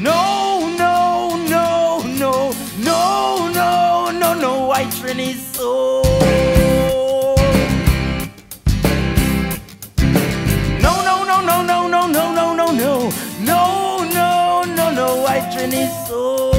No, no, no, no, no, no, no, no, white Trini soul. No, no, no, no, no, no, no, no, no, no, no, no, no, no, white Trini soul.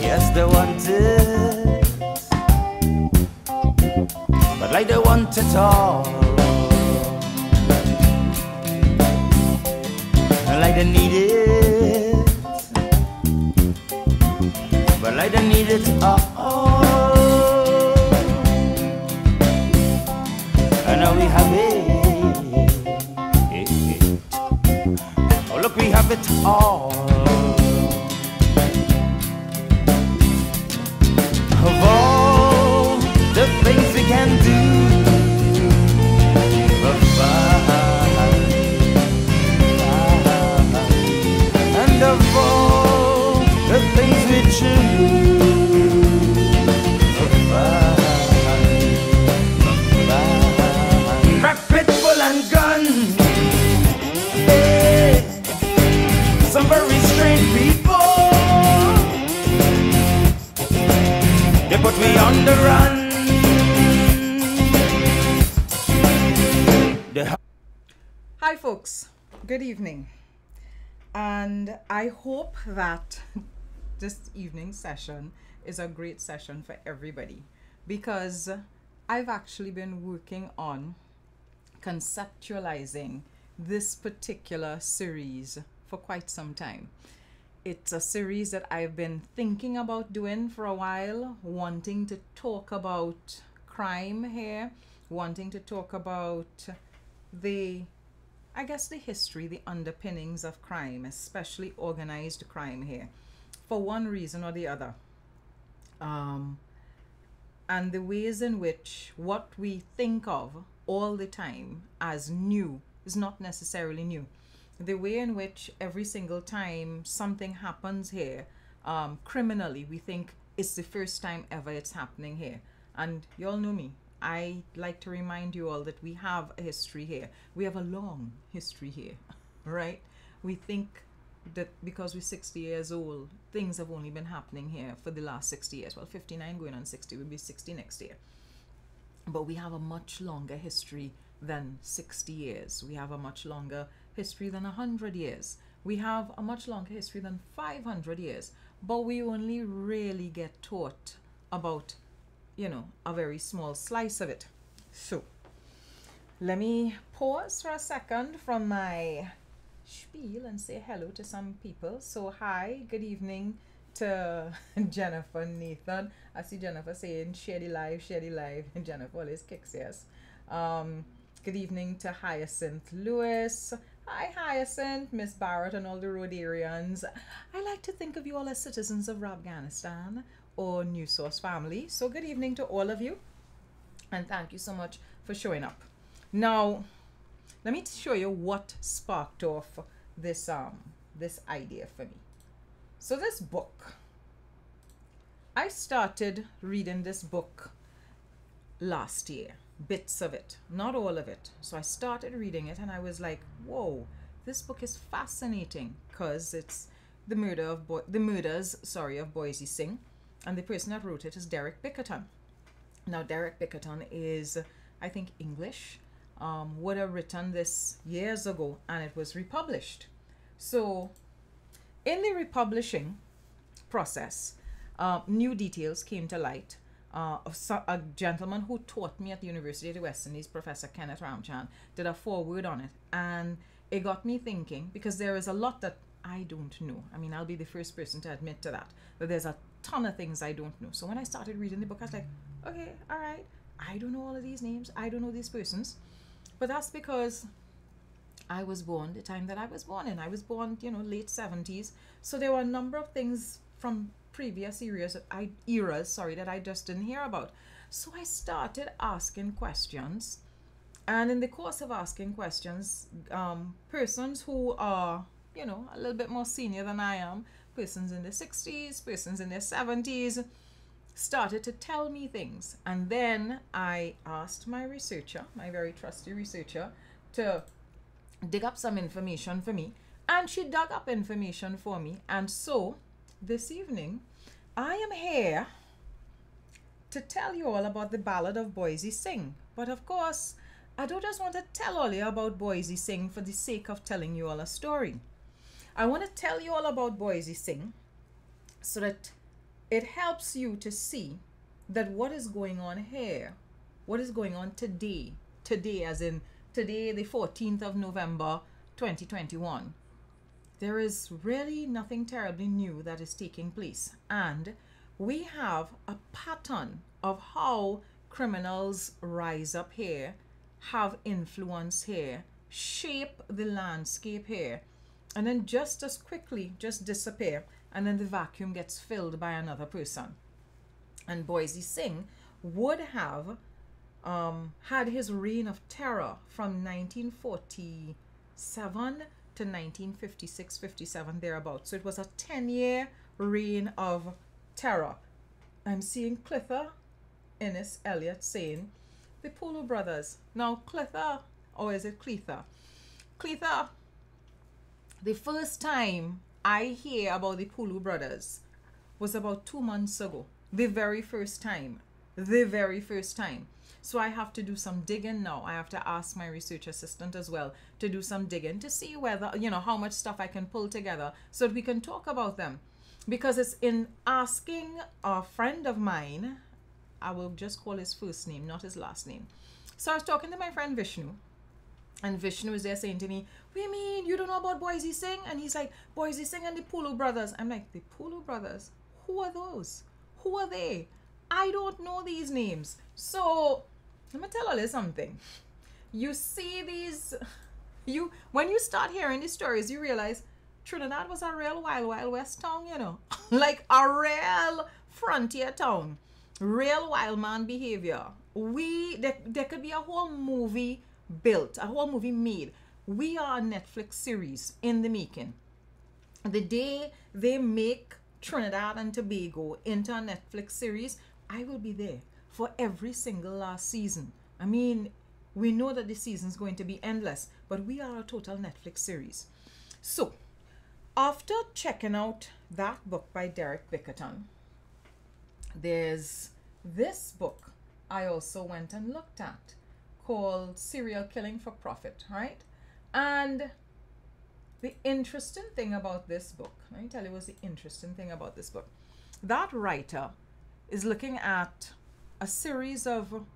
Yes, they want it, but like they want it all, and like they need it, but like they need it all. And now we have it. Oh, look, we have it all. Of all the things we can do, and of all the things we choose, crack, pitbull and gun, hey, some very strange people. They put me on the run. Hi folks, good evening, and I hope that this evening's session is a great session for everybody, because I've actually been working on conceptualizing this particular series for quite some time. It's a series that I've been thinking about doing for a while, wanting to talk about crime here, wanting to talk about the history, the underpinnings of crime, especially organized crime here, for one reason or the other. And the ways in which what we think of all the time as new is not necessarily new. The way in which every single time something happens here, criminally, we think it's the first time ever it's happening here. And you all know me. I like to remind you all that we have a history here. We have a long history here, right? We think that because we're 60 years old, things have only been happening here for the last 60 years. Well, 59 going on 60, we'll be 60 next year. But we have a much longer history than 60 years. We have a much longer history than 100 years. We have a much longer history than 500 years. But we only really get taught about, you know, a very small slice of it. So let me pause for a second from my spiel and say hello to some people. So hi, good evening to Jennifer Nathan. I see Jennifer saying share the live, and Jennifer always kicks yes. Good evening to Hyacinth Lewis. Hi Hyacinth, Miss Barrett and all the Rhodarians. I like to think of you all as citizens of Afghanistan or New Source family. So good evening to all of you, and thank you so much for showing up. Now let me show you what sparked off this this idea for me. So this book, I started reading this book last year, bits of it, not all of it. So I started reading it and I was like, whoa, this book is fascinating, because it's the murders of Boysie Singh, and the person that wrote it is Derek Bickerton. Now Derek Bickerton is, I think, English, would have written this years ago, and it was republished. So in the republishing process, new details came to light. A gentleman who taught me at the University of the West Indies, Professor Kenneth Ramchan, did a foreword on it, and it got me thinking, because there is a lot that I don't know. I mean, I'll be the first person to admit to that, but there's a ton of things I don't know. So when I started reading the book, I was like, okay, all right, I don't know all of these names, I don't know these persons, but that's because I was born the time that I was born in. I was born, you know, late 70s. So there were a number of things from previous eras, sorry, that I just didn't hear about. So I started asking questions, and in the course of asking questions, persons who are, you know, a little bit more senior than I am, persons in their 60s, persons in their 70s, started to tell me things. And then I asked my researcher, my very trusty researcher, to dig up some information for me, and she dug up information for me. And so this evening I am here to tell you all about the Ballad of Boysie Singh. But of course, I don't just want to tell all you about Boysie Singh for the sake of telling you all a story. I want to tell you all about Boysie Singh so that it helps you to see that what is going on here, what is going on today, as in today, the 14th of November, 2021, there is really nothing terribly new that is taking place. And we have a pattern of how criminals rise up here, have influence here, shape the landscape here, and then just as quickly just disappear, and then the vacuum gets filled by another person. And Boysie Singh would have had his reign of terror from 1947 to 1956-57 thereabouts. So it was a 10-year reign of terror. I'm seeing Clitha Innes Elliott saying the Pulu brothers. Now Clitha, or is it Cletha? Cletha, the first time I hear about the Pulu brothers was about 2 months ago. The very first time. The very first time. So I have to do some digging now. I have to ask my research assistant as well to do some digging to see whether, you know, how much stuff I can pull together so that we can talk about them. Because it's in asking a friend of mine, I will just call his first name, not his last name. So I was talking to my friend Vishnu, and Vishnu is there saying to me, what do you mean you don't know about Boysie Singh? And he's like, Boysie Singh and the Pulu brothers. I'm like, the Pulu brothers? Who are those? Who are they? I don't know these names. So let me tell you something. You see these, when you start hearing these stories, you realize Trinidad was a real Wild Wild West town, you know, like a real frontier town, real wild man behavior. There could be a whole movie built, a whole movie made. We are a Netflix series in the making. The day they make Trinidad and Tobago into a Netflix series, I will be there for every single last season. I mean, we know that the season's going to be endless, but we are a total Netflix series. So, after checking out that book by Derek Bickerton, there's this book I also went and looked at called Serial Killing for Profit, right? And the interesting thing about this book, let me tell you what's the interesting thing about this book. That writer is looking at a series of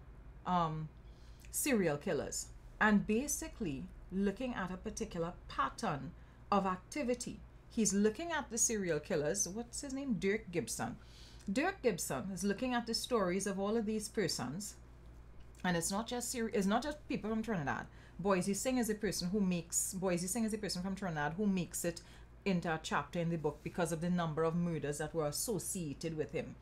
serial killers and basically looking at a particular pattern of activity. He's looking at the serial killers. What's his name? Dirk Gibson. Dirk Gibson is looking at the stories of all of these persons, and it's not just people from Trinidad. Boysie Singh is a person from Trinidad who makes it into a chapter in the book because of the number of murders that were associated with him.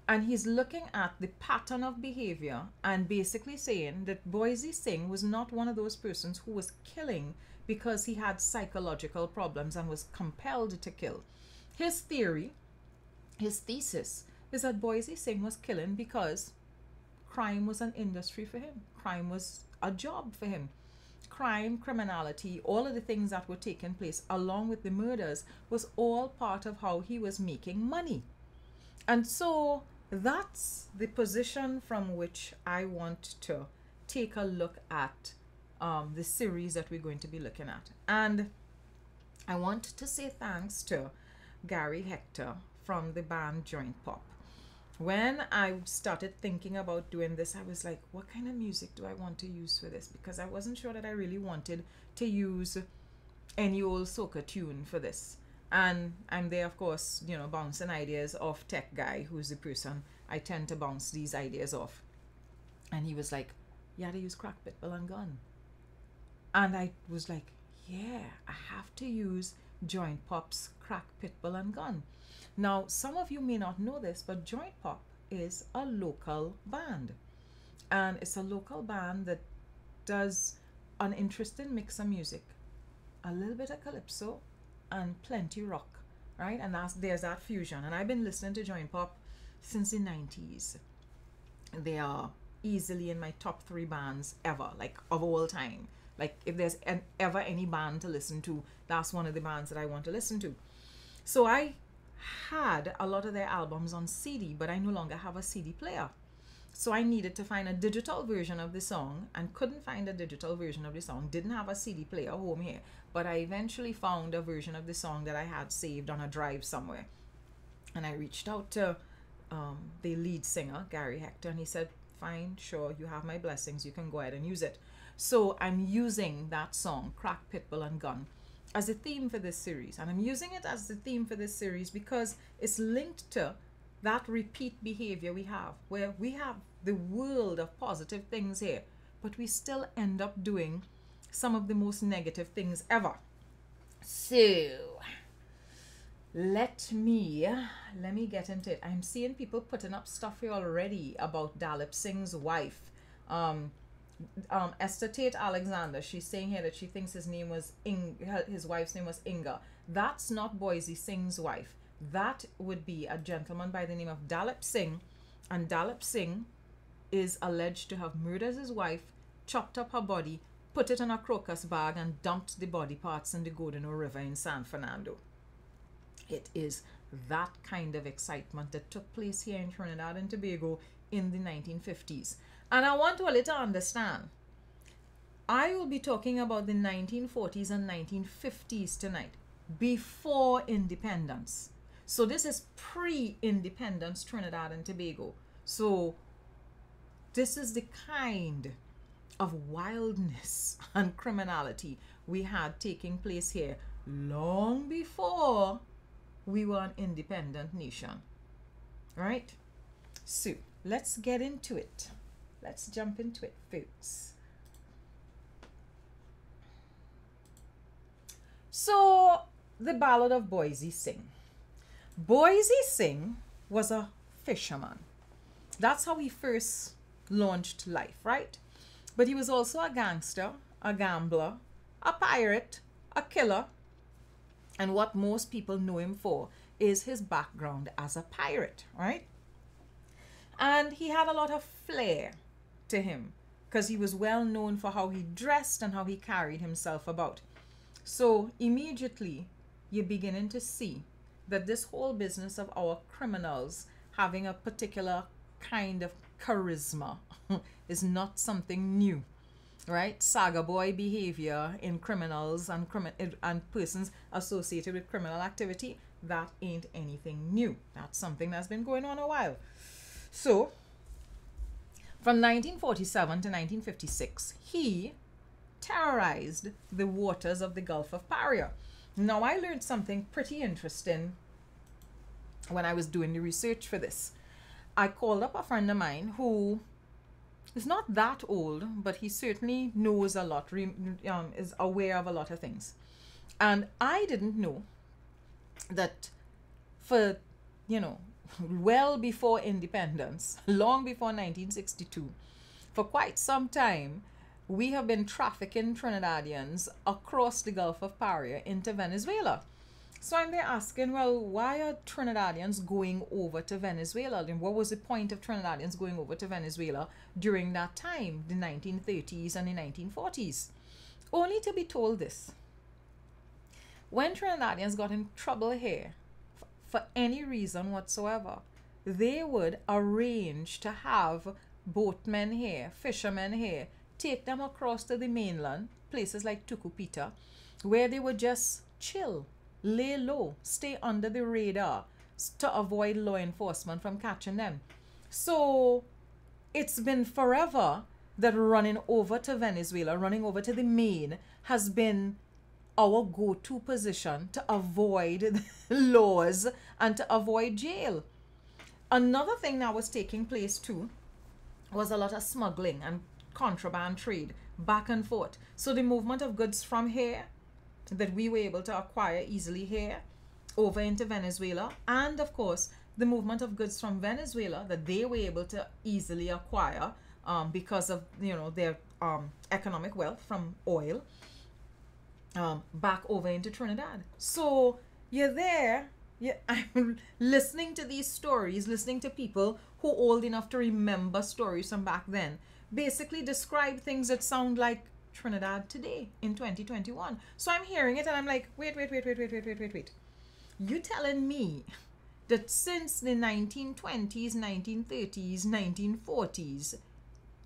And he's looking at the pattern of behavior and basically saying that Boysie Singh was not one of those persons who was killing because he had psychological problems and was compelled to kill. His theory, his thesis, is that Boysie Singh was killing because crime was an industry for him. Crime was a job for him. Crime, criminality, all of the things that were taking place along with the murders was all part of how he was making money. And so that's the position from which I want to take a look at the series that we're going to be looking at. And I want to say thanks to Gary Hector from the band Joint Pop. When I started thinking about doing this, I was like, what kind of music do I want to use for this? Because I wasn't sure that I really wanted to use any old soca tune for this. And I'm there, of course, you know, bouncing ideas off Tech Guy, who's the person I tend to bounce these ideas off. And he was like, yeah, they use crack, Pitbull, and gun. And I was like, yeah, I have to use Joint Pop's Crack, Pitbull and Gun. Now, some of you may not know this, but Joint Pop is a local band. And it's a local band that does an interesting mix of music. A little bit of calypso and plenty rock, right? And there's that fusion. And I've been listening to Joint Pop since the 90s. They are easily in my top 3 bands ever, like of all time. Like if there's ever any band to listen to, that's one of the bands that I want to listen to. So I had a lot of their albums on CD, but I no longer have a CD player. So I needed to find a digital version of the song and couldn't find a digital version of the song. Didn't have a CD player home here, but I eventually found a version of the song that I had saved on a drive somewhere. And I reached out to the lead singer, Gary Hector, and he said, fine, sure, you have my blessings, you can go ahead and use it. So I'm using that song, Crack, Pitbull and Gun, as a theme for this series. And I'm using it as the theme for this series because it's linked to that repeat behavior we have, where we have the world of positive things here, but we still end up doing some of the most negative things ever. So let me get into it. I'm seeing people putting up stuff here already about Dalip Singh's wife, Esther Tate Alexander. She's saying here that she thinks his wife's name was Inga. That's not Boysie Singh's wife. That would be a gentleman by the name of Dalip Singh, and Dalip Singh is alleged to have murdered his wife, chopped up her body, put it in a crocus bag, and dumped the body parts in the Godino River in San Fernando. It is that kind of excitement that took place here in Trinidad and Tobago in the 1950s. And I want all to understand, I will be talking about the 1940s and 1950s tonight, before independence. So this is pre-independence Trinidad and Tobago. So this is the kind of wildness and criminality we had taking place here long before we were an independent nation. Right? So let's get into it. Let's jump into it, folks. So the Ballad of Boysie Singh. Boysie Singh was a fisherman. That's how he first launched life, right? But he was also a gangster, a gambler, a pirate, a killer. And what most people know him for is his background as a pirate, right? And he had a lot of flair to him because he was well known for how he dressed and how he carried himself about. So immediately you're beginning to see that this whole business of our criminals having a particular kind of charisma is not something new, right? Saga boy behavior in criminals and persons associated with criminal activity, that ain't anything new. That's something that's been going on a while. So from 1947 to 1956, he terrorized the waters of the Gulf of Paria. Now, I learned something pretty interesting when I was doing the research for this. I called up a friend of mine who is not that old, but he certainly knows a lot, is aware of a lot of things. And I didn't know that for, well before independence, long before 1962, for quite some time, we have been trafficking Trinidadians across the Gulf of Paria into Venezuela. So I'm there asking, well, why are Trinidadians going over to Venezuela? And what was the point of Trinidadians going over to Venezuela during that time, the 1930s and the 1940s? Only to be told this. When Trinidadians got in trouble here, for any reason whatsoever, they would arrange to have boatmen here, fishermen here, take them across to the mainland, places like Tucupita, where they would just chill, lay low, stay under the radar to avoid law enforcement from catching them. So it's been forever that running over to Venezuela, running over to the main, has been our go-to position to avoid laws and to avoid jail. Another thing that was taking place too was a lot of smuggling and contraband trade back and forth. So the movement of goods from here that we were able to acquire easily here over into Venezuela, and of course the movement of goods from Venezuela that they were able to easily acquire because of their economic wealth from oil back over into Trinidad. So you're there. I'm listening to these stories, listening to people who are old enough to remember stories from back then, basically describe things that sound like Trinidad today in 2021. So I'm hearing it and I'm like, wait. You telling me that since the 1920s, 1930s, 1940s,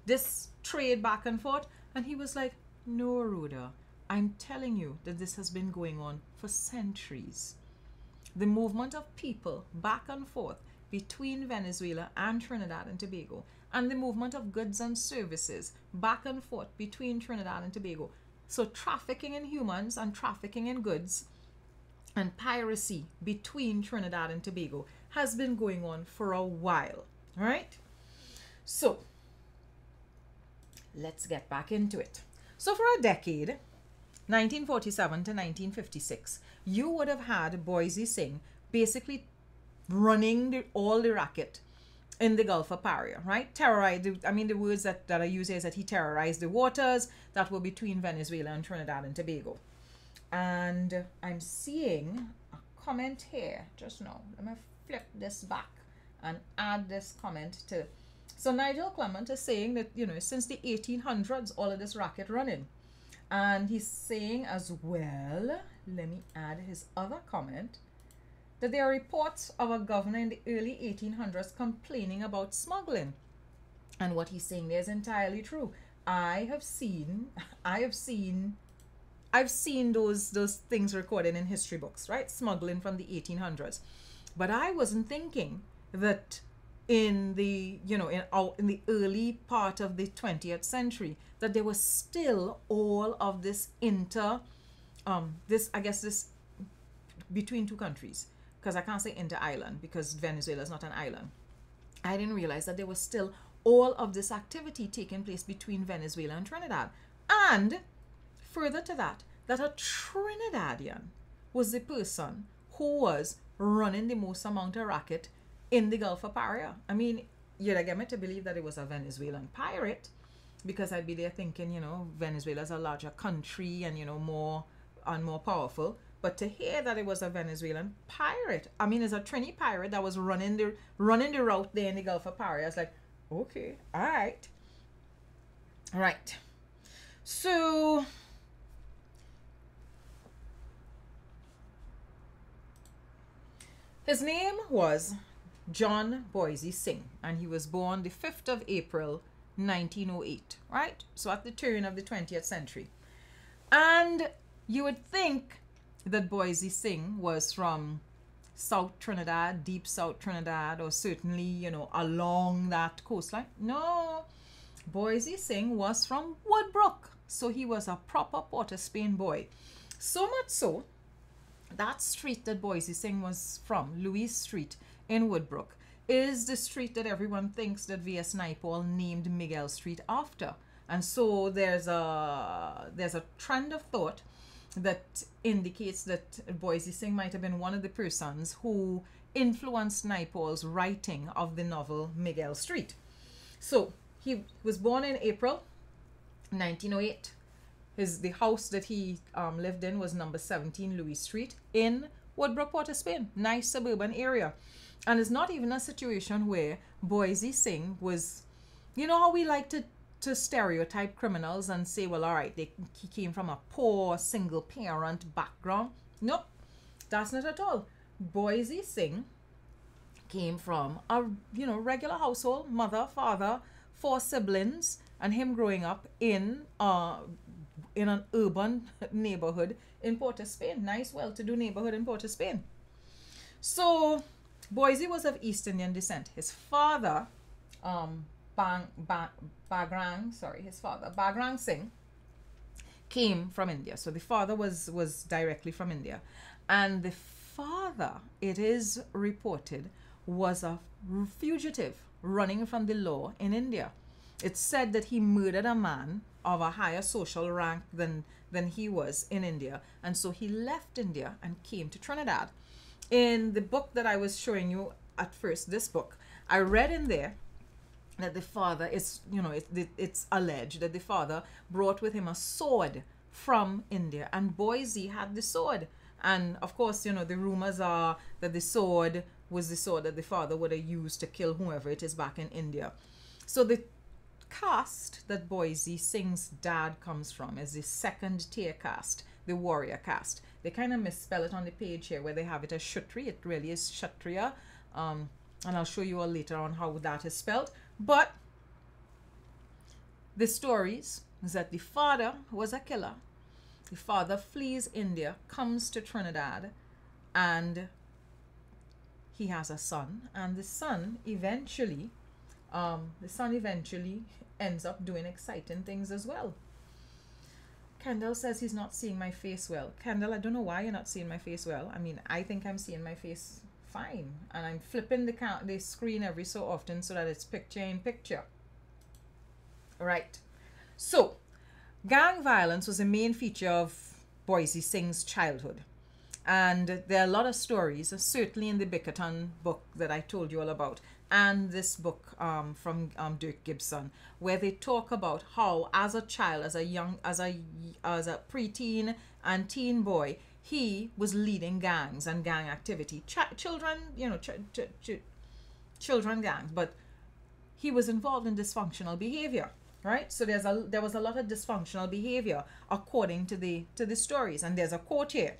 this trade back and forth? And he was like, no, Rhoda, I'm telling you that this has been going on for centuries. The movement of people back and forth between Venezuela and Trinidad and Tobago, and the movement of goods and services back and forth between Trinidad and Tobago. So trafficking in humans and trafficking in goods and piracy between Trinidad and Tobago has been going on for a while, right? So let's get back into it. So for a decade, 1947 to 1956, you would have had Boysie Singh basically running all the racket in the Gulf of Paria, right? The words that I use is that he terrorized the waters that were between Venezuela and Trinidad and Tobago. And I'm seeing a comment here just now. Let me flip this back and add this comment to. So Nigel Clement is saying that, since the 1800s, all of this racket running. And he's saying as well, let me add his other comment, that there are reports of a governor in the early 1800s complaining about smuggling. And what he's saying there is entirely true. I've seen those things recorded in history books, right? Smuggling from the 1800s. But I wasn't thinking that in the in the early part of the 20th century that there was still all of this this between two countries, because I can't say inter-island because Venezuela is not an island. I didn't realize that there was still all of this activity taking place between Venezuela and Trinidad. And further to that a Trinidadian was the person who was running the most amount of racket in the Gulf of Paria. I mean, you'd get me to believe that it was a Venezuelan pirate, because I'd be there thinking, Venezuela's a larger country and, more powerful. But to hear that it was a Venezuelan pirate, I mean, it's a Trini pirate that was running the route there in the Gulf of Paria. I was like, okay, all right. So his name was John Boysie Singh, and he was born the 5th of April 1908, right? So at the turn of the 20th century. And you would think that Boysie Singh was from South Trinidad, deep South Trinidad, or certainly, along that coastline. No, Boysie Singh was from Woodbrook. So he was a proper Port of Spain boy. So much so, that street that Boysie Singh was from, Louis Street in Woodbrook, is the street that everyone thinks that V.S. Naipaul named Miguel Street after. And so there's a trend of thought that indicates that Boysie Singh might have been one of the persons who influenced Naipaul's writing of the novel Miguel Street. So he was born in April 1908. The house that he lived in was number 17 Louis Street in Woodbrook, Port of Spain. Nice suburban area. And it's not even a situation where Boysie Singh was, how we like to stereotype criminals and say, well, all right, he came from a poor single parent background. Nope, that's not at all. Boysie Singh came from a regular household, mother, father, 4 siblings, and him growing up in an urban neighborhood in Port of Spain. Nice, well-to-do neighborhood in Port of Spain. So Boysie was of East Indian descent. His father, Bagrang Singh, came from India. So the father was directly from India. And the father, it is reported, was a fugitive running from the law in India. It's said that he murdered a man of a higher social rank than he was in India, and so he left India and came to Trinidad. In the book that I was showing you at first, this book, I read in there that the father is, it's alleged that the father brought with him a sword from India, and Boysie had the sword. And of course, the rumors are that the sword was the sword that the father would have used to kill whoever it is back in India. So the caste that Boysie Singh's dad comes from is the second tier caste, the warrior caste. They kind of misspell it on the page here where they have it as Kshatriya. It really is Kshatriya. And I'll show you all later on how that is spelled. But the stories is that the father was a killer. The father flees India, comes to Trinidad, and he has a son. And the son eventually ends up doing exciting things as well. Kendall says he's not seeing my face well. Kendall, I don't know why you're not seeing my face well. I mean, I think I'm seeing my face fine, and I'm flipping the screen every so often so that it's picture in picture. Right. So, gang violence was a main feature of Boysie Singh's childhood. And there are a lot of stories, certainly in the Bickerton book that I told you all about, and this book from Dirk Gibson, where they talk about how, as a child, as a preteen and teen boy, he was leading gangs and gang activity, children gangs, but he was involved in dysfunctional behavior. Right, so there was a lot of dysfunctional behavior according to the stories, and there's a quote here.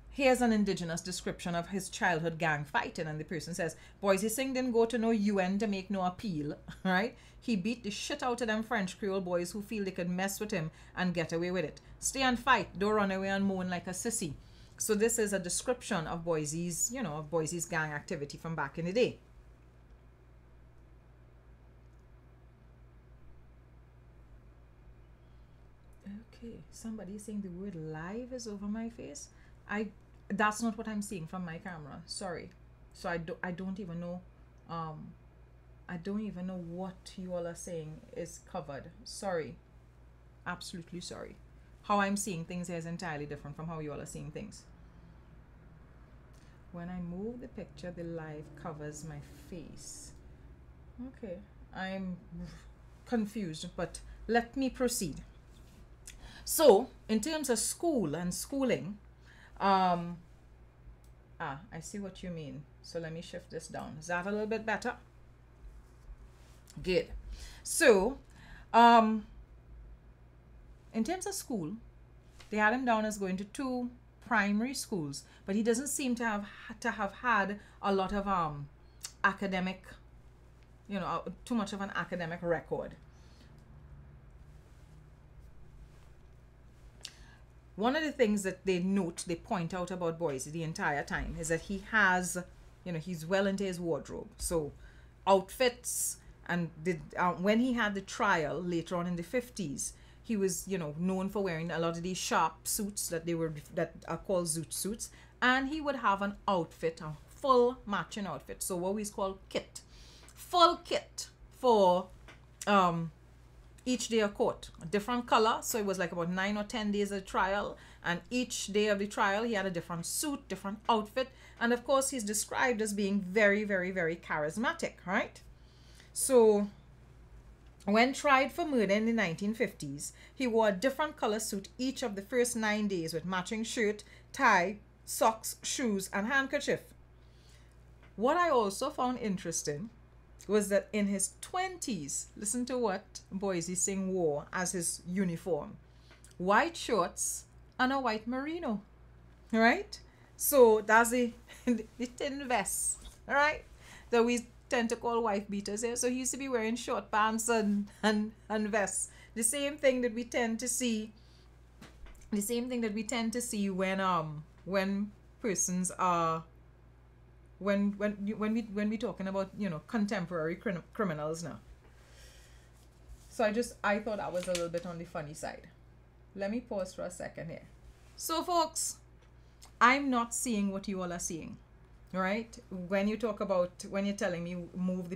Here's an indigenous description of his childhood gang fighting, and the person says, Boysie Singh didn't go to no UN to make no appeal, right? He beat the shit out of them French Creole boys who feel they could mess with him and get away with it. Stay and fight, don't run away and moan like a sissy. So this is a description of Boysie's gang activity from back in the day. Okay, somebody saying the word live is over my face. That's not what I'm seeing from my camera. Sorry. So I don't even know what you all are saying is covered. Sorry. Absolutely sorry. How I'm seeing things here is entirely different from how you all are seeing things. When I move the picture, the live covers my face. Okay, I'm confused, but let me proceed. So, in terms of school and schooling, I see what you mean. So let me shift this down. Is that a little bit better? Good. So, in terms of school, they had him down as going to 2 primary schools, but he doesn't seem to have had a lot of academic, too much of an academic record. One of the things that they point out about Boysie the entire time is that he has, he's well into his wardrobe. So outfits, and when he had the trial later on in the 50s, he was, known for wearing a lot of these sharp suits that are called zoot suits. And he would have an outfit, a full matching outfit. So what we call kit. Full kit for each day of court, a different color. So it was like about 9 or 10 days of trial, and each day of the trial he had a different suit, different outfit, and of course he's described as being very, very, very charismatic, right? So when tried for murder in the 1950s, he wore a different color suit each of the first 9 days with matching shirt, tie, socks, shoes, and handkerchief. What I also found interesting was that in his 20s, listen to what Boysie Singh wore as his uniform. White shorts and a white merino, right? So that's the thin vest, all right? That we tend to call wife beaters here. So he used to be wearing short pants and vests. The same thing that we tend to see when persons are when we talking about contemporary criminals now. So I thought that was a little bit on the funny side. Let me pause for a second here. So folks, I'm not seeing what you all are seeing. right? When you talk about, when you're telling me move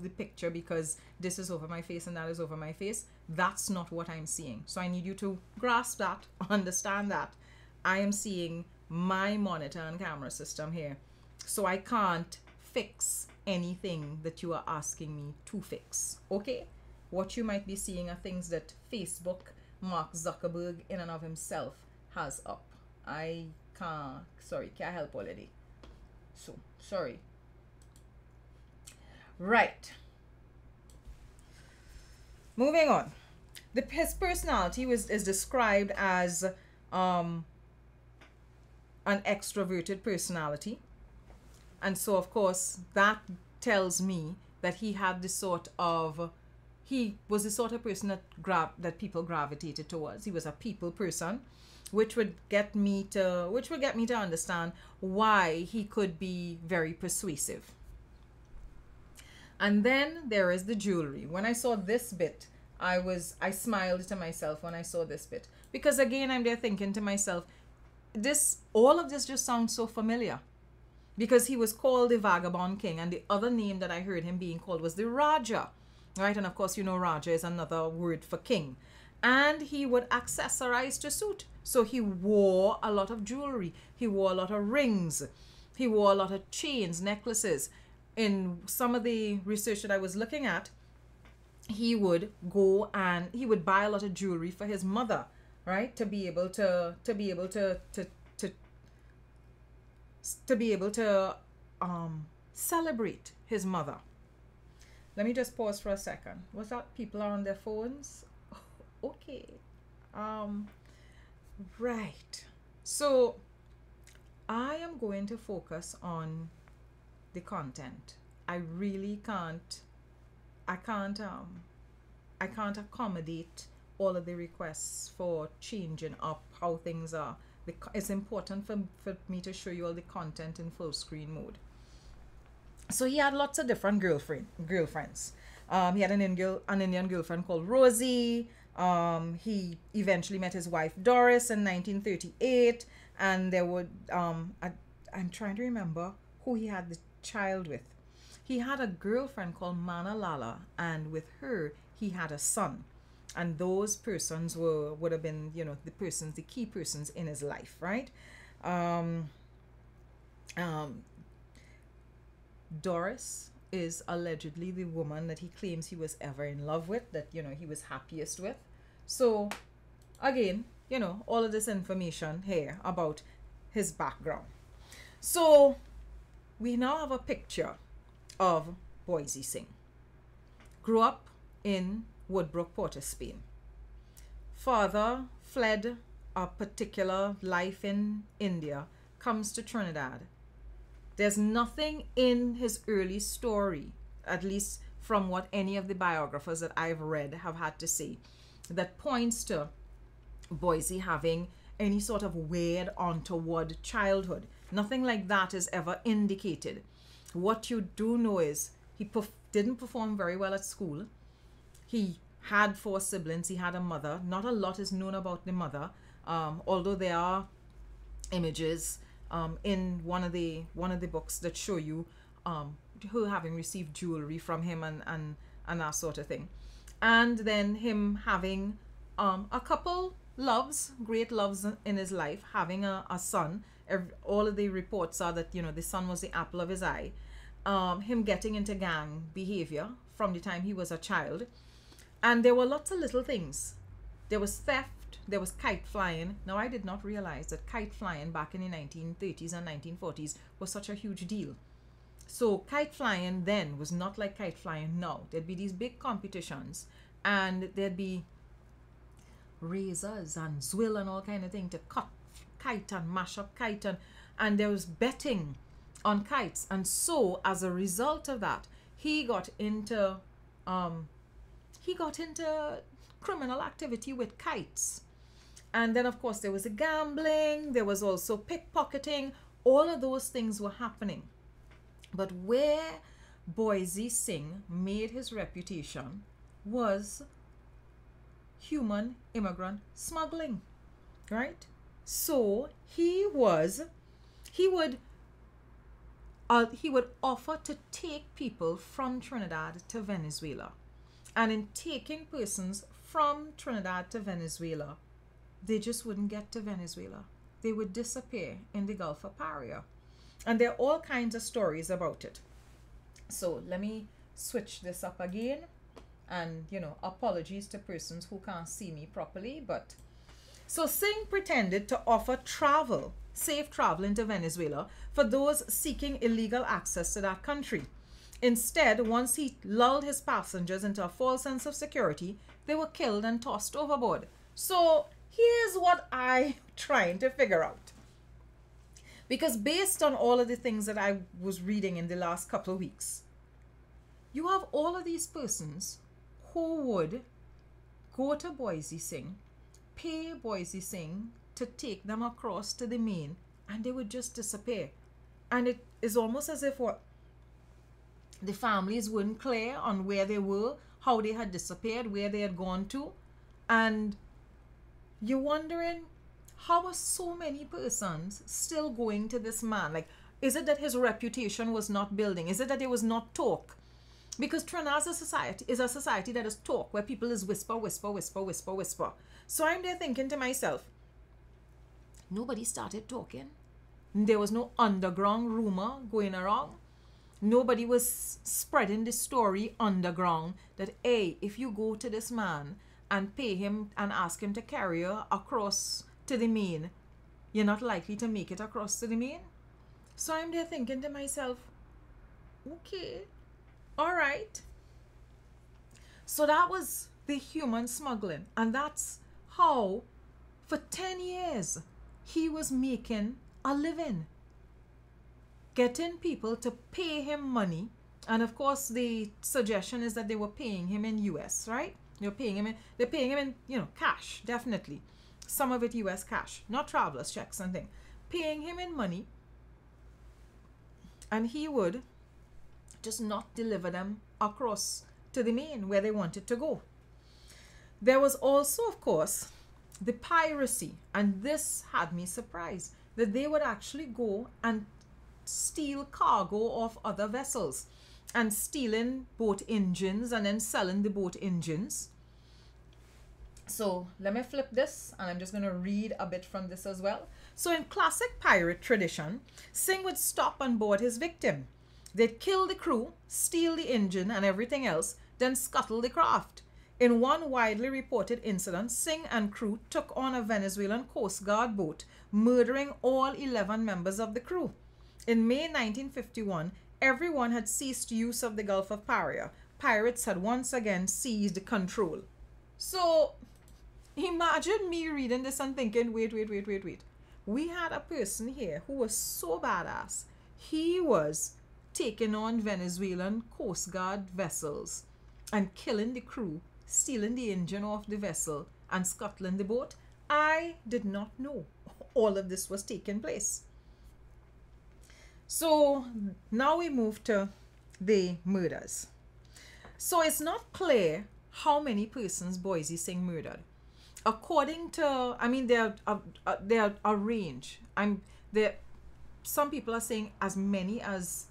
the picture because this is over my face and that is over my face, that's not what I'm seeing. So I need you to grasp that, understand that I am seeing my monitor and camera system here, so I can't fix anything that you are asking me to fix. Okay, what you might be seeing are things that Facebook, Mark Zuckerberg in and of himself has up. I can't help already. So sorry. Right, moving on. His personality is described as an extroverted personality, and so of course that tells me that he was the sort of person that people gravitated towards. He was a people person, which would get me to understand why he could be very persuasive. And then there is the jewelry. When I saw this bit, I smiled to myself when I saw this bit, because again I'm there thinking to myself, all of this just sounds so familiar, because he was called the Vagabond King, and the other name that I heard him being called was the Raja, right? And of course, you know, Raja is another word for king. And he would accessorize to suit. So he wore a lot of jewelry. He wore a lot of rings. He wore a lot of chains, necklaces. In some of the research that I was looking at, he would go and he would buy a lot of jewelry for his mother, right? To be able to celebrate his mother. Let me just pause for a second. Was that people are on their phones? Okay. Right. So I am going to focus on the content. I really can't accommodate all of the requests for changing up how things are. It's important for me to show you all the content in full screen mode. So he had lots of different girlfriends. He had an Indian girlfriend called Rosie. He eventually met his wife Doris in 1938, and there would I'm trying to remember who he had the child with. He had a girlfriend called Manalala, and with her he had a son. And those persons would have been, you know, the key persons in his life, right? Doris is allegedly the woman that he claims he was ever in love with, that, you know, he was happiest with. So again, you know, all of this information here about his background. So we now have a picture of Boysie Singh. Grew up in Woodbrook, Port of Spain. Father fled a particular life in India, comes to Trinidad. There's nothing in his early story, at least from what any of the biographers that I've read have had to say, that points to Boysie having any sort of weird untoward childhood. Nothing like that is ever indicated. What you do know is he didn't perform very well at school. He had 4 siblings. He had a mother. Not a lot is known about the mother, although there are images in one of the books that show you her having received jewelry from him and that sort of thing. And then him having a couple great loves in his life, having a son. All of the reports are that, you know, the son was the apple of his eye. Him getting into gang behavior from the time he was a child. And there were lots of little things. There was theft, there was kite flying. Now, I did not realize that kite flying back in the 1930s and 1940s was such a huge deal. So kite flying then was not like kite flying now. There'd be these big competitions, and there'd be razors and zwill and all kind of thing to cut kite and mash up kite, and there was betting on kites. And so as a result of that, he got into criminal activity with kites. And then of course there was the gambling, there was also pickpocketing. All of those things were happening. But where Boysie Singh made his reputation was human immigrant smuggling, right? So he would he would offer to take people from Trinidad to Venezuela. And in taking persons from Trinidad to Venezuela, they just wouldn't get to Venezuela. They would disappear in the Gulf of Paria. And there are all kinds of stories about it. So let me switch this up again. And, apologies to persons who can't see me properly. But so Singh pretended to offer safe travel into Venezuela for those seeking illegal access to that country. Instead, once he lulled his passengers into a false sense of security, they were killed and tossed overboard. So here's what I'm trying to figure out. Because based on all of the things that I was reading in the last couple of weeks, you have all of these persons who would go to Boysie Singh, pay Boysie Singh to take them across to the main, and they would just disappear. And it is almost as if the families weren't clear on where they were, how they had disappeared, where they had gone to. And you're wondering, how are so many persons still going to this man? Like, is it that his reputation was not building? Is it that there was not talk? Because Trinidad is a society that is talk, where people is whisper, whisper, whisper, whisper, whisper. So I'm there thinking to myself, nobody started talking. There was no underground rumor going around. Nobody was spreading the story underground that, hey, if you go to this man and pay him and ask him to carry you across to the main, you're not likely to make it across to the main. So I'm there thinking to myself, okay, all right. So that was the human smuggling. And that's how, for 10 years, he was making a living. Getting people to pay him money. And of course, the suggestion is that they were paying him in US, right? They're paying him in, cash, definitely. Some of it US cash, not traveler's checks and things. Paying him in money. And he would just not deliver them across to the main where they wanted to go. There was also, of course, the piracy. And this had me surprised, that they would actually go and steal cargo off other vessels and stealing boat engines and then selling the boat engines. So let me flip this, and I'm just going to read a bit from this as well. So in classic pirate tradition, Singh would stop on board his victim. They'd kill the crew, steal the engine and everything else, then scuttle the craft. In one widely reported incident, Singh and crew took on a Venezuelan Coast Guard boat, murdering all 11 members of the crew. In May 1951, everyone had ceased use of the Gulf of Paria. Pirates had once again seized control. So imagine me reading this and thinking, wait. We had a person here who was so badass. He was taking on Venezuelan Coast Guard vessels and killing the crew, stealing the engine off the vessel and scuttling the boat. I did not know all of this was taking place. So now we move to the murders. So it's not clear how many persons Boysie Singh murdered. According to, there are a range. Some people are saying as many as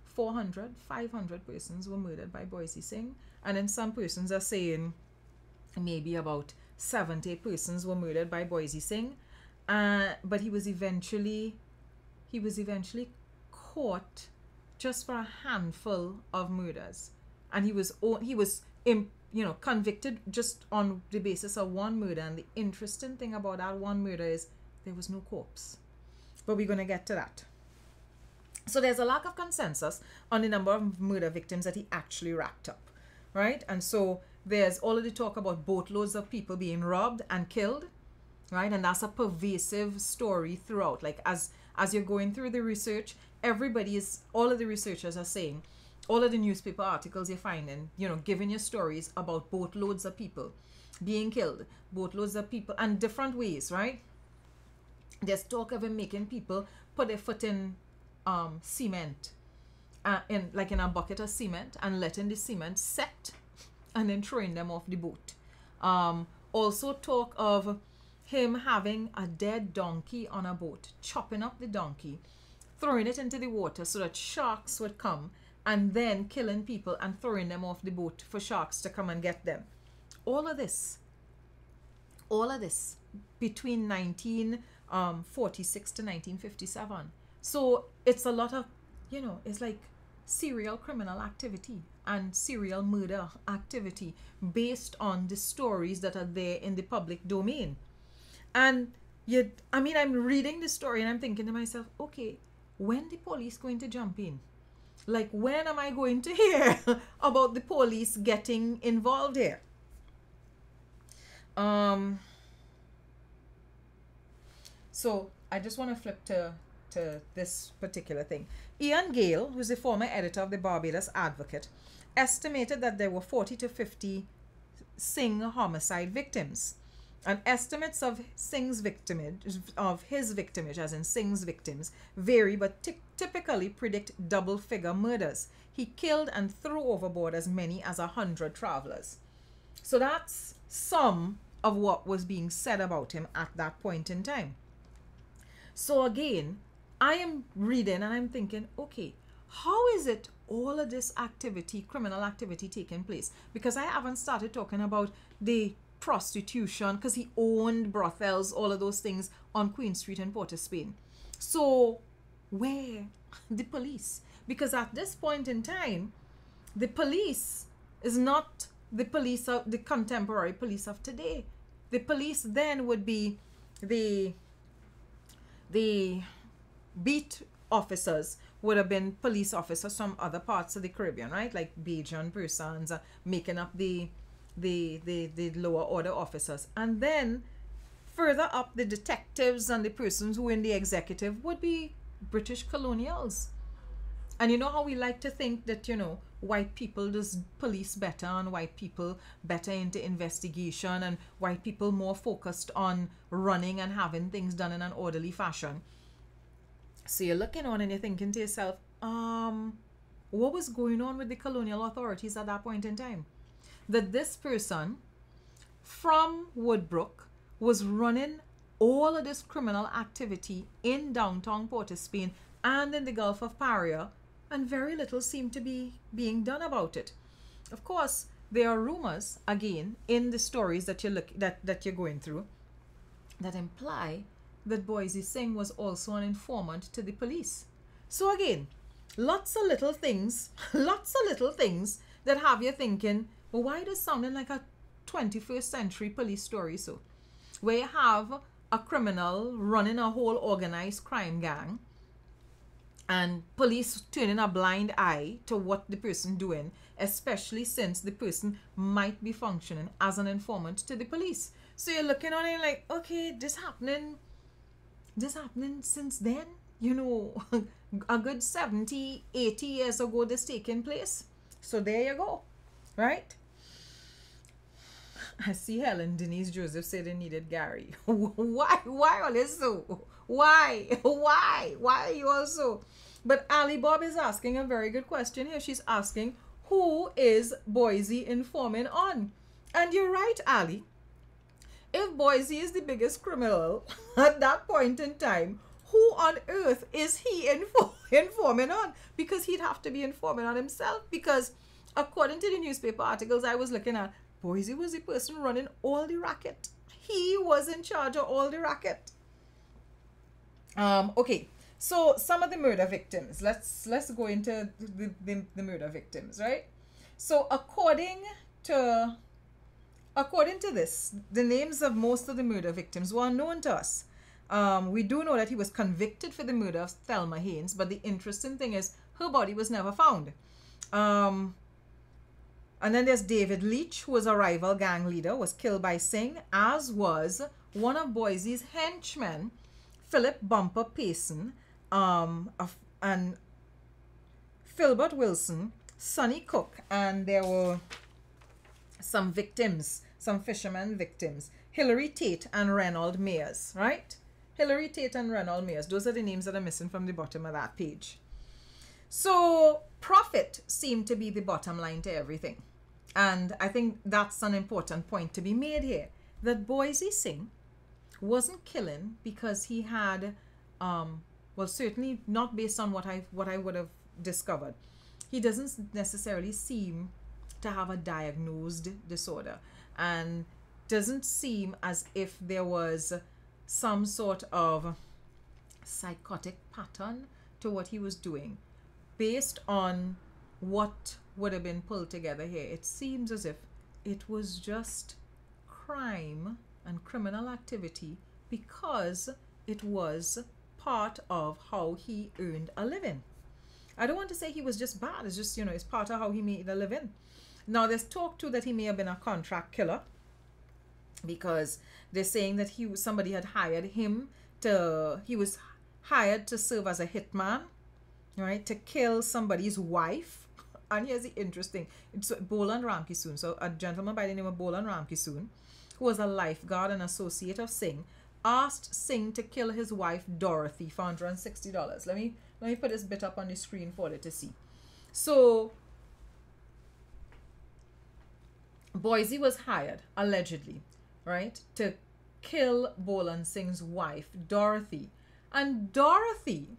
400, 500 persons were murdered by Boysie Singh. And then some persons are saying maybe about 70 persons were murdered by Boysie Singh. But he was eventually caught just for a handful of murders, and he was convicted just on the basis of one murder. And the interesting thing about that one murder is there was no corpse, but we're going to get to that. So there's a lack of consensus on the number of murder victims that he actually racked up, right? And so there's all of the talk about boatloads of people being robbed and killed, right? And that's a pervasive story throughout. Like as you're going through the research, all of the researchers are saying, all of the newspaper articles you're finding, giving you stories about boatloads of people being killed, boatloads of people, and different ways, right? There's talk of him making people put their foot in cement, in a bucket of cement, and letting the cement set, and then throwing them off the boat. Also talk of him having a dead donkey on a boat, chopping up the donkey, throwing it into the water so that sharks would come, and then killing people and throwing them off the boat for sharks to come and get them. All of this between 1946 to 1957. So it's a lot of, it's like serial criminal activity and serial murder activity based on the stories that are there in the public domain. And I'm reading the story and I'm thinking to myself, okay, when the police going to jump in? Like, when am I going to hear about the police getting involved here? So I just want to flip to this particular thing. Ian Gale, who's the former editor of the Barbados Advocate, estimated that there were 40 to 50 Singh homicide victims. And estimates of Singh's victimage, as in Singh's victims, vary but typically predict double-figure murders. He killed and threw overboard as many as 100 travelers. So that's some of what was being said about him at that point in time. So again, I am reading and I'm thinking, okay, how is it all of this activity, criminal activity, taking place? Because I haven't started talking about the prostitution, because he owned brothels, all of those things on Queen Street in Port of Spain. So where the police? Because at this point in time, the police is not the police of the contemporary police of today. The police then would be the beat officers would have been police officers from other parts of the Caribbean, right? Like Bajan persons making up the lower order officers. And then further up, the detectives and the persons who in the executive would be British colonials. And you know how we like to think that, white people does police better and white people better into investigation and white people more focused on running and having things done in an orderly fashion. So you're looking on and you're thinking to yourself, what was going on with the colonial authorities at that point in time? That this person from Woodbrook was running all of this criminal activity in downtown Port of Spain and in the Gulf of Paria, and very little seemed to be being done about it. Of course, there are rumors, again, in the stories that you're going through, that imply that Boysie Singh was also an informant to the police. So again, lots of little things that have you thinking, well, why does it sounding like a 21st century police story? So where you have a criminal running a whole organized crime gang and police turning a blind eye to what the person doing, especially since the person might be functioning as an informant to the police. So you're looking on it like, okay, this happening since then, a good 70, 80 years ago this taking place. So there you go, right? I see Helen Denise Joseph said they needed Gary. Why all this so? Why are you all so? But Ali Bob is asking a very good question here. She's asking, who is Boysie informing on? And you're right, Ali. If Boysie is the biggest criminal at that point in time, who on earth is he informing on? Because he'd have to be informing on himself, because according to the newspaper articles I was looking at, Boysie was the person running all the racket. He was in charge of all the racket. Okay, so some of the murder victims. Let's go into the murder victims, right? So according to this, the names of most of the murder victims were unknown to us. We do know that he was convicted for the murder of Thelma Haynes, but the interesting thing is her body was never found. And then there's David Leach, who was a rival gang leader, was killed by Singh, as was one of Boysie's henchmen, Philip Bumper Payson, and Philbert Wilson, Sonny Cook, and there were some victims, some fishermen victims, Hilary Tate and Reynold Mayers, right? Hilary Tate and Reynold Mayers. Those are the names that are missing from the bottom of that page. So profit seemed to be the bottom line to everything. And I think that's an important point to be made here, that Boysie Singh wasn't killing because he had well, certainly not based on what I would have discovered, he doesn't necessarily seem to have a diagnosed disorder, and doesn't seem as if there was some sort of psychotic pattern to what he was doing. Based on what would have been pulled together here, it seems as if it was just crime and criminal activity because it was part of how he earned a living. I don't want to say he was just bad. It's just, it's part of how he made a living. Now, there's talk too that he may have been a contract killer, because they're saying that somebody had hired him he was hired to serve as a hitman, right, to kill somebody's wife. And here's the interesting, it's Boland Ramkisoon. So a gentleman by the name of Boland Ramkisoon, who was a lifeguard and associate of Singh, asked Singh to kill his wife Dorothy for $160. Let me put this bit up on the screen for you to see. So Boysie was hired, allegedly, right, to kill Boland Singh's wife Dorothy. And Dorothy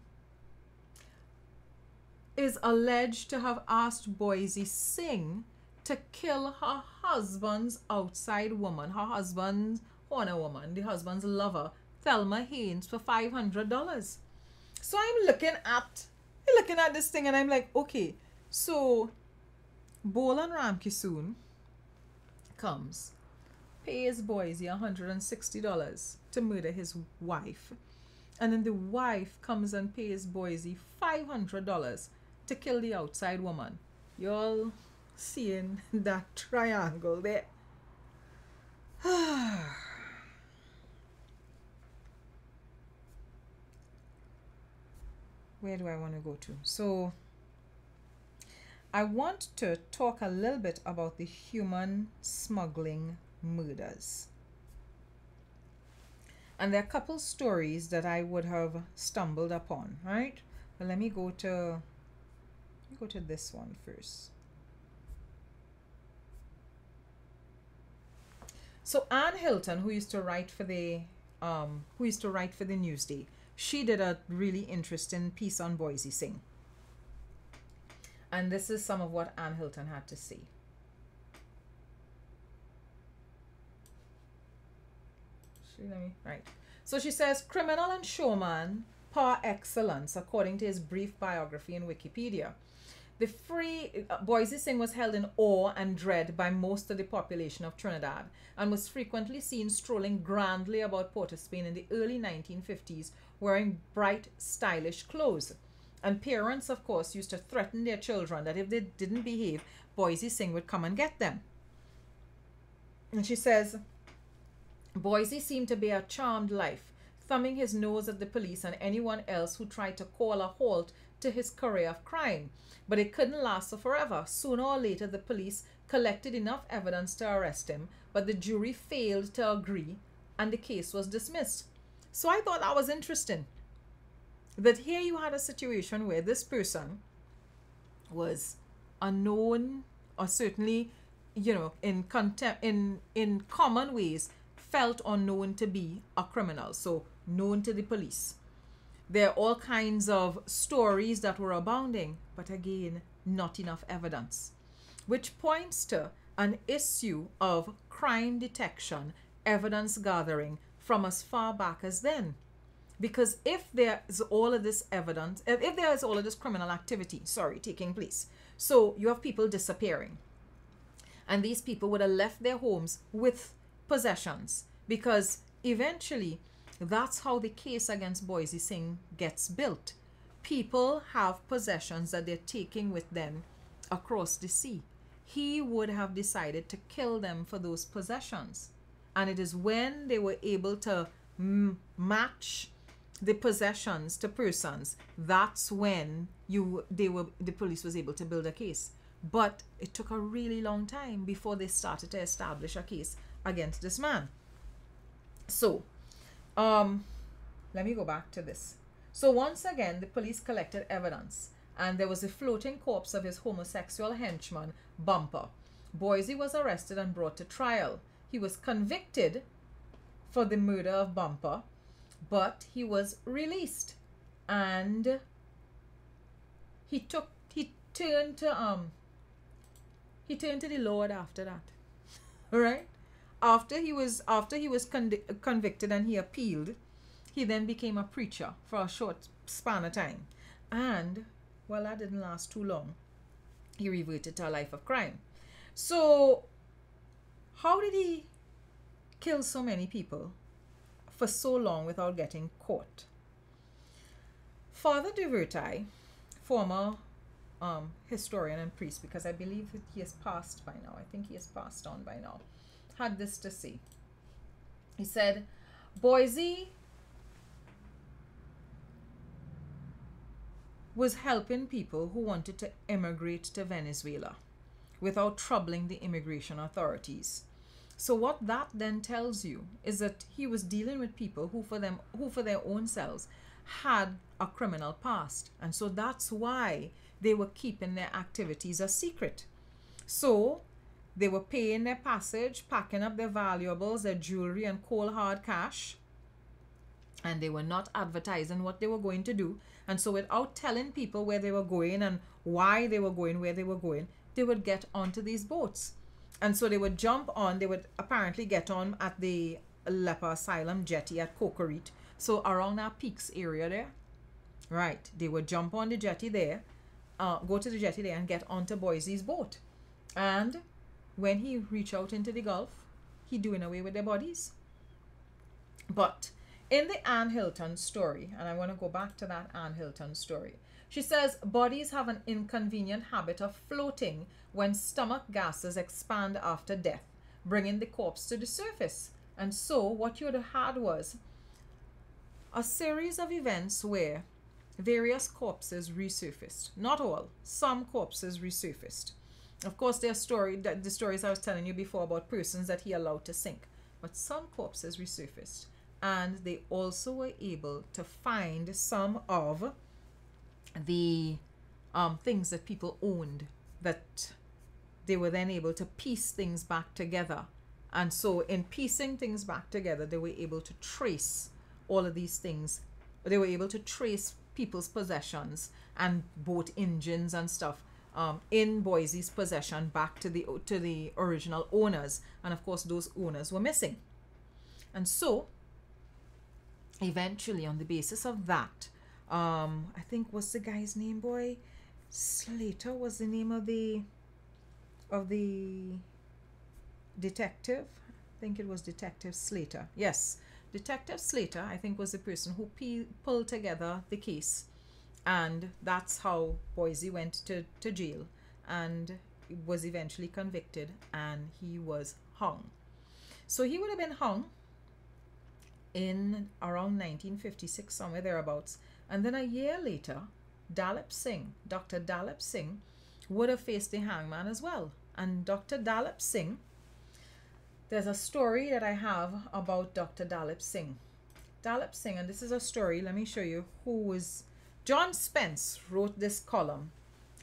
is alleged to have asked Boysie Singh to kill her husband's outside woman, her husband's corner woman, the husband's lover, Thelma Haynes, for $500. So I'm looking at this thing and I'm like, okay, so Boland Ramkisoon comes, pays Boysie $160 to murder his wife, and then the wife comes and pays Boysie $500 to kill the outside woman. Y'all seeing that triangle there? Where do I want to go to? So I want to talk a little bit about the human smuggling murders. And there are a couple stories that I would have stumbled upon, right? But let me go to this one first. So Anne Hilton, who used to write for the Newsday, she did a really interesting piece on Boysie Singh. And this is some of what Anne Hilton had to say. Right. So she says, criminal and showman par excellence, according to his brief biography in Wikipedia. The Boysie Singh was held in awe and dread by most of the population of Trinidad, and was frequently seen strolling grandly about Port of Spain in the early 1950s, wearing bright, stylish clothes. And parents, of course, used to threaten their children that if they didn't behave, Boysie Singh would come and get them. And she says, Boysie seemed to be a charmed life, thumbing his nose at the police and anyone else who tried to call a halt to his career of crime. But it couldn't last forever. Sooner or later, the police collected enough evidence to arrest him, but the jury failed to agree, and the case was dismissed. So I thought that was interesting, that here you had a situation where this person was unknown, or certainly, in common ways, felt unknown to be a criminal, so known to the police. There are all kinds of stories that were abounding, but again, not enough evidence, which points to an issue of crime detection, evidence gathering from as far back as then. Because if there is all of this evidence, if there is all of this criminal activity, taking place, so you have people disappearing, and these people would have left their homes with possessions, because eventually that's how the case against Boysie Singh gets built. People have possessions that they're taking with them across the sea. He would have decided to kill them for those possessions, and it is when they were able to match the possessions to persons, that's when the police was able to build a case. But it took a really long time before they started to establish a case against this man. So let me go back to this. So once again, the police collected evidence, and there was a floating corpse of his homosexual henchman, Bumper. Boysie was arrested and brought to trial. He was convicted for the murder of Bumper, but he was released. and he turned to the Lord after that. All right. After he was convicted and he appealed, he then became a preacher for a short span of time. And, well, that didn't last too long. He reverted to a life of crime. So, how did he kill so many people for so long without getting caught? Father de Vertai, former historian and priest, because I believe that he has passed by now. I think he has passed on by now, had this to say. He said, Boysie was helping people who wanted to immigrate to Venezuela without troubling the immigration authorities. So what that then tells you is that he was dealing with people who for their own selves had a criminal past. And so that's why they were keeping their activities a secret. So they were paying their passage, packing up their valuables, their jewelry and cold hard cash, and they were not advertising what they were going to do. And so without telling people where they were going and why they were going where they were going, they would get onto these boats. And so they would jump on, they would apparently get on at the leper asylum jetty at Cocorite. So around our Peaks area there, right, they would jump on the jetty there, go to the jetty there and get onto Boysie's boat. And when he reached out into the Gulf, he doing away with their bodies. But in the Anne Hilton story, and I want to go back to that Anne Hilton story, she says bodies have an inconvenient habit of floating when stomach gases expand after death, bringing the corpse to the surface. And so what you would have had was a series of events where various corpses resurfaced. Not all, some corpses resurfaced. Of course, the stories I was telling you before about persons that he allowed to sink, but some corpses resurfaced. And they also were able to find some of the things that people owned, that they were then able to piece things back together. And so in piecing things back together, they were able to trace all of these things. They were able to trace people's possessions and boat engines and stuff in Boysie's possession back to the original owners. And of course, those owners were missing. And so eventually, on the basis of that, I think, what's the guy's name, boy? Slater was the name of the detective. I think it was Detective Slater. Yes, Detective Slater, I think, was the person who pulled together the case. And that's how Boysie went to jail and was eventually convicted, and he was hung. So he would have been hung in around 1956, somewhere thereabouts. And then a year later, Dr. Dalip Singh would have faced the hangman as well. And Dr. Dalip Singh, there's a story that I have about Dr. Dalip Singh. Dalip Singh, and this is a story, let me show you who was. John Spence wrote this column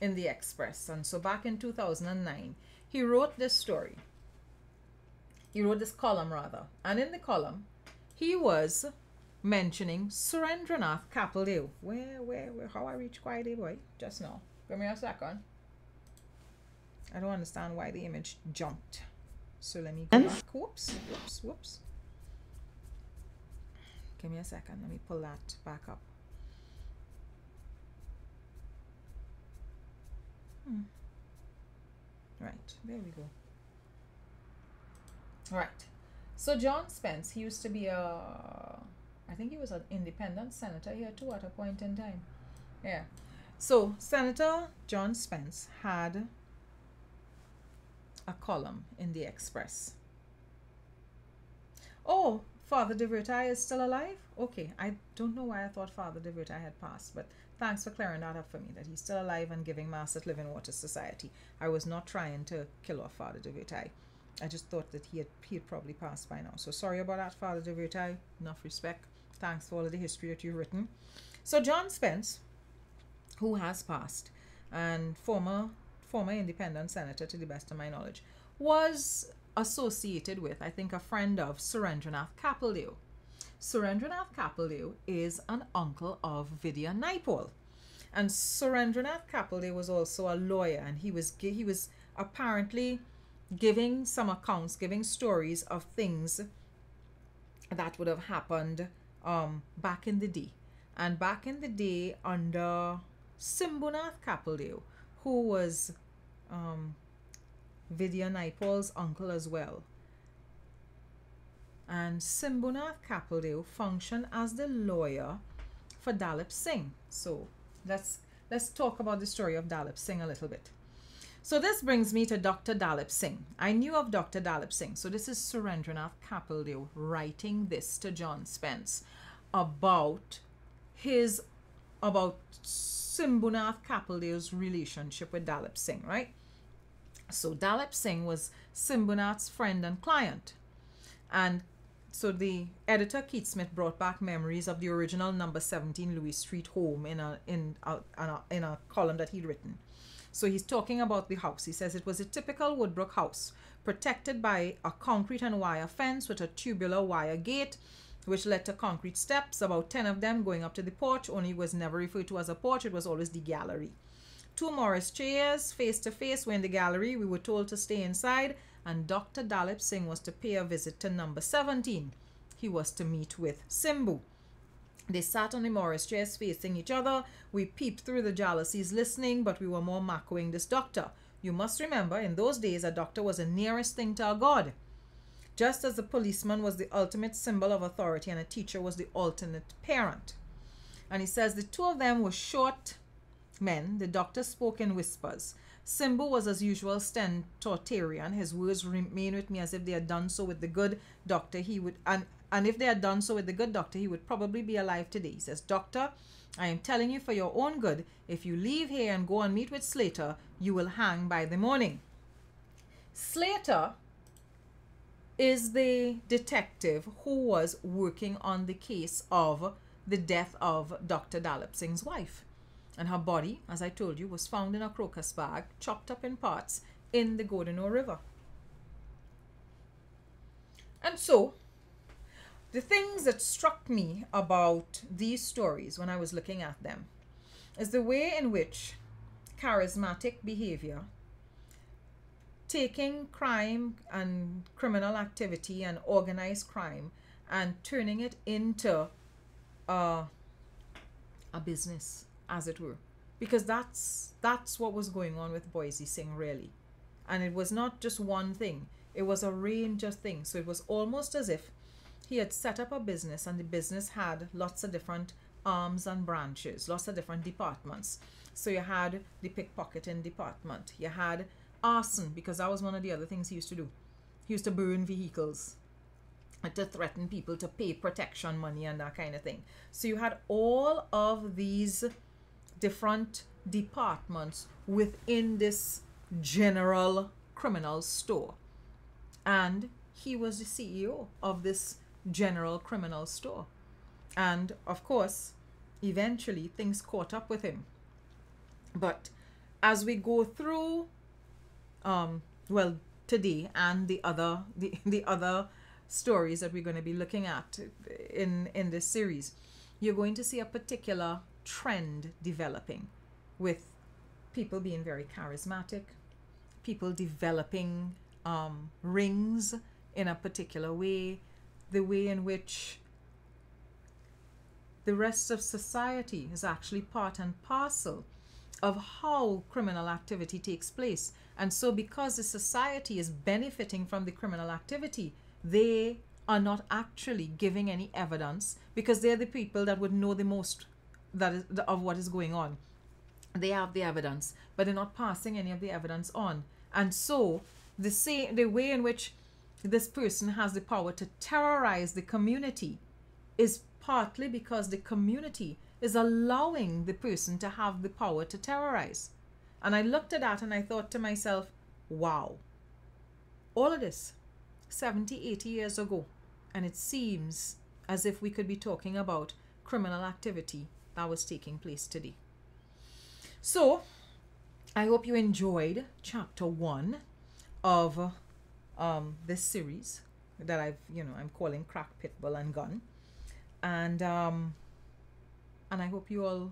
in the Express. And so back in 2009, he wrote this story. He wrote this column, rather. And in the column, he was mentioning Surendranath Kapildeo. Where, how I reach quietly, boy, just now. Give me a second. I don't understand why the image jumped. So let me go back. Whoops. Give me a second. Let me pull that back up. Right, there we go. Right. So John Spence, he used to be I think he was an independent senator here too at a point in time. Yeah. So Senator John Spence had a column in the Express. Oh, Father de Vertai is still alive? Okay, I don't know why I thought Father de Vertai had passed, but thanks for clearing that up for me, that he's still alive and giving Mass at Living Water Society. I was not trying to kill off Father de Vertai. I just thought that he had probably passed by now. So sorry about that, Father de Vertai. Enough respect. Thanks for all of the history that you've written. So John Spence, who has passed, and former independent senator to the best of my knowledge, was associated with, I think, a friend of Surendranath Kapildeo. Surendranath Kapildev is an uncle of Vidya Naipaul. And Surendranath Kapildev was also a lawyer, and he was apparently giving some accounts, giving stories of things that would have happened back in the day. And back in the day under Simbunath Kapildev, who was Vidya Naipaul's uncle as well. And Simbunath Kapildev functioned as the lawyer for Dalip Singh. So let's talk about the story of Dalip Singh a little bit. So this brings me to Dr. Dalip Singh. I knew of Dr. Dalip Singh. So this is Surendranath Kapildev writing this to John Spence about Simbunath Kapildev's relationship with Dalip Singh, right? So Dalip Singh was Simbunath's friend and client. And so the editor Keith Smith brought back memories of the original number 17 Louis Street home in a column that he'd written. So he's talking about the house. He says it was a typical Woodbrook house, protected by a concrete and wire fence with a tubular wire gate, which led to concrete steps, about 10 of them going up to the porch. Only it was never referred to as a porch, it was always the gallery. 2 Morris chairs face to face were in the gallery. We were told to stay inside, and Dr. Dalip Singh was to pay a visit to number 17. He was to meet with Simbu. They sat on the Morris chairs facing each other. We peeped through the jalousies listening, but we were more macroing this doctor. You must remember, in those days, a doctor was the nearest thing to a god. Just as the policeman was the ultimate symbol of authority and a teacher was the alternate parent. And he says the 2 of them were short men. The doctor spoke in whispers. Simbu was as usual stentorian. His words remain with me as if they had done so with the good doctor. And if they had done so with the good doctor, he would probably be alive today. He says, Doctor, I am telling you for your own good, if you leave here and go and meet with Slater, you will hang by the morning. Slater is the detective who was working on the case of the death of Dr. Dalip Singh's wife. And her body, as I told you, was found in a crocus bag, chopped up in parts, in the Godineau River. And so, the things that struck me about these stories when I was looking at them is the way in which charismatic behavior, taking crime and criminal activity and organized crime and turning it into a business, as it were. Because that's what was going on with Boysie Singh, really. And it was not just one thing. It was a range of things. So it was almost as if he had set up a business, and the business had lots of different arms and branches, lots of different departments. So you had the pickpocketing department. You had arson, because that was one of the other things he used to do. He used to burn vehicles and to threaten people to pay protection money and that kind of thing. So you had all of these different departments within this general criminal store. And he was the CEO of this general criminal store. And of course, eventually things caught up with him. But as we go through today and the other stories that we're going to be looking at in this series, you're going to see a particular trend developing, with people being very charismatic, people developing rings in a particular way, the way in which the rest of society is actually part and parcel of how criminal activity takes place. And so because the society is benefiting from the criminal activity, they are not actually giving any evidence, because they're the people that would know the most of what is going on. They have the evidence, but they're not passing any of the evidence on. And so the way in which this person has the power to terrorize the community is partly because the community is allowing the person to have the power to terrorize. And I looked at that and I thought to myself, wow, all of this 70, 80 years ago, and it seems as if we could be talking about criminal activity that was taking place today. So I hope you enjoyed chapter 1 of this series that I'm calling Crack, Pitbull and Gun. And I hope you all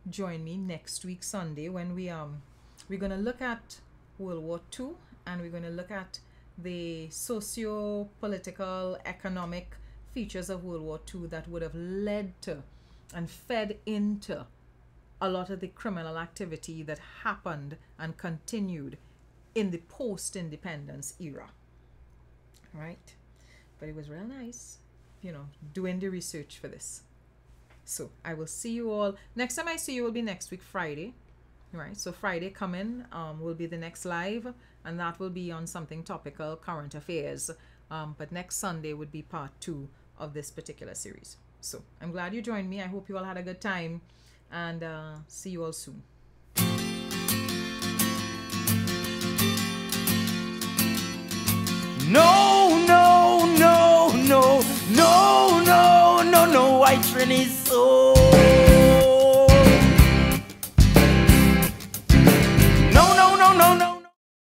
join me next week Sunday when we're going to look at World War II, and we're going to look at the socio-political, economic features of World War II that would have led to and fed into a lot of the criminal activity that happened and continued in the post-independence era. Right? But it was real nice, doing the research for this. So I will see you all. Next time I see you will be next week, Friday. Right? So Friday coming will be the next live, and that will be on something topical, current affairs. But next Sunday would be part 2 of this particular series. So I'm glad you joined me. I hope you all had a good time, and see you all soon. No, white Trini is so